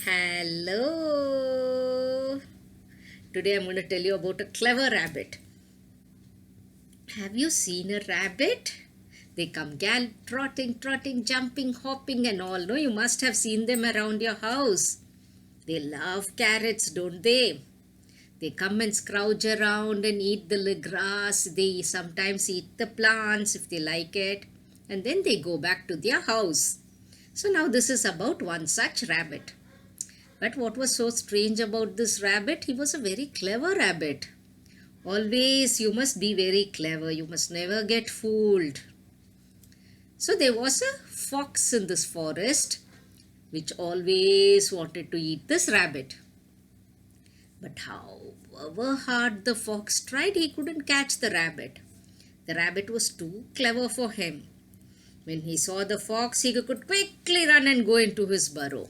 Hello. Today I'm going to tell you about a clever rabbit. Have you seen a rabbit? They come trotting, jumping, hopping and all. No, you must have seen them around your house. They love carrots, don't they? They come and scrouge around and eat the grass. They sometimes eat the plants if they like it. And then they go back to their house. So now this is about one such rabbit. But what was so strange about this rabbit? He was a very clever rabbit. Always you must be very clever. You must never get fooled. So there was a fox in this forest which always wanted to eat this rabbit. But however hard the fox tried, he couldn't catch the rabbit. The rabbit was too clever for him. When he saw the fox, he could quickly run and go into his burrow.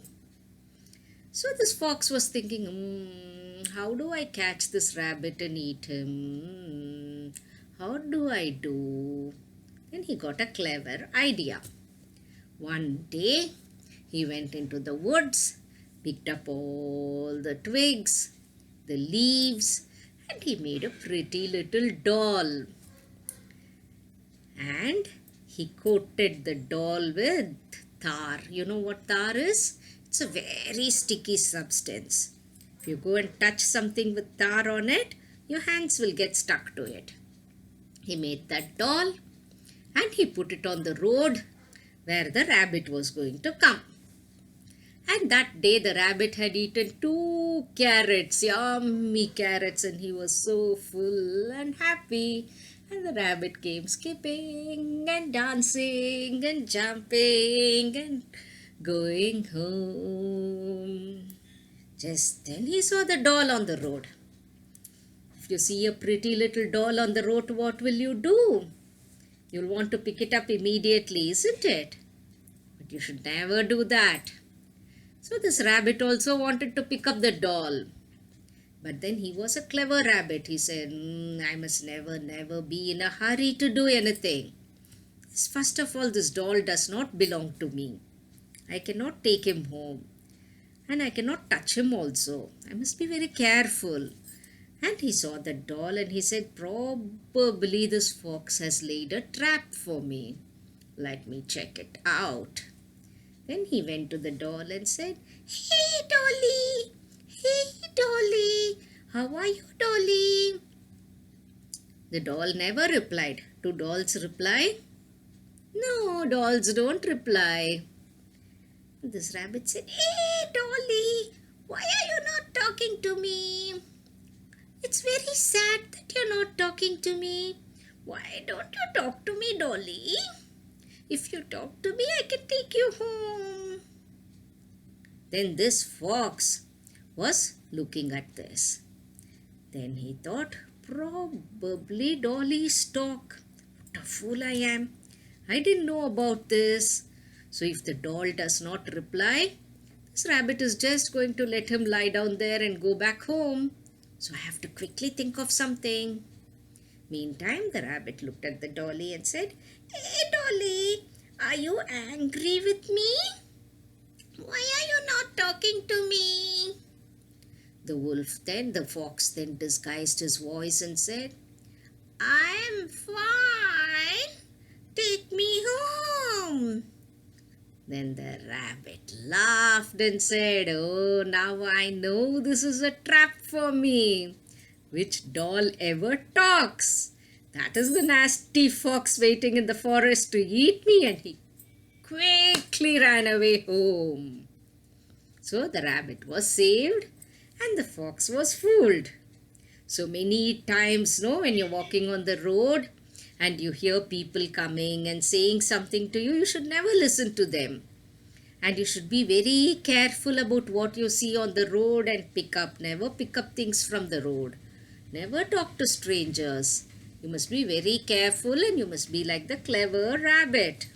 So this fox was thinking, how do I catch this rabbit and eat him? How do I do? Then he got a clever idea. One day, he went into the woods, picked up all the twigs, the leaves, and he made a pretty little doll. And he coated the doll with tar. You know what tar is? It's a very sticky substance. If you go and touch something with tar on it, your hands will get stuck to it. He made that doll and he put it on the road where the rabbit was going to come. And that day the rabbit had eaten 2 carrots, yummy carrots, and he was so full and happy. And the rabbit came skipping and dancing and jumping and going home. Just then he saw the doll on the road. If you see a pretty little doll on the road, what will you do? You'll want to pick it up immediately, isn't it? But you should never do that. So this rabbit also wanted to pick up the doll. But then he was a clever rabbit. He said, I must never be in a hurry to do anything. First of all, this doll does not belong to me. I cannot take him home. And I cannot touch him also. I must be very careful. And he saw the doll and he said, probably this fox has laid a trap for me. Let me check it out. Then he went to the doll and said, Hey Dolly! Hey Dolly! How are you, Dolly? The doll never replied. Do dolls reply? No, dolls don't reply. This rabbit said, Hey Dolly! Why are you not talking to me? It's very sad that you're not talking to me. Why don't you talk to me, Dolly? If you talk to me, I can take you home. Then this fox was looking at this. Then he thought, probably Dolly's talk. What a fool I am. I didn't know about this. So if the doll does not reply, this rabbit is just going to let him lie down there and go back home. So I have to quickly think of something. Meantime, the rabbit looked at the dolly and said, Hey Dolly, are you angry with me? Why are you not talking to me? The fox then disguised his voice and said, I am fine. Take me home. Then the rabbit laughed and said, Oh, now I know this is a trap for me. Which doll ever talks? That is the nasty fox waiting in the forest to eat me. And he quickly ran away home. So the rabbit was saved and the fox was fooled. So many times, when you're walking on the road and you hear people coming and saying something to you, you should never listen to them. And you should be very careful about what you see on the road and never pick up things from the road. Never talk to strangers. You must be very careful and you must be like the clever rabbit.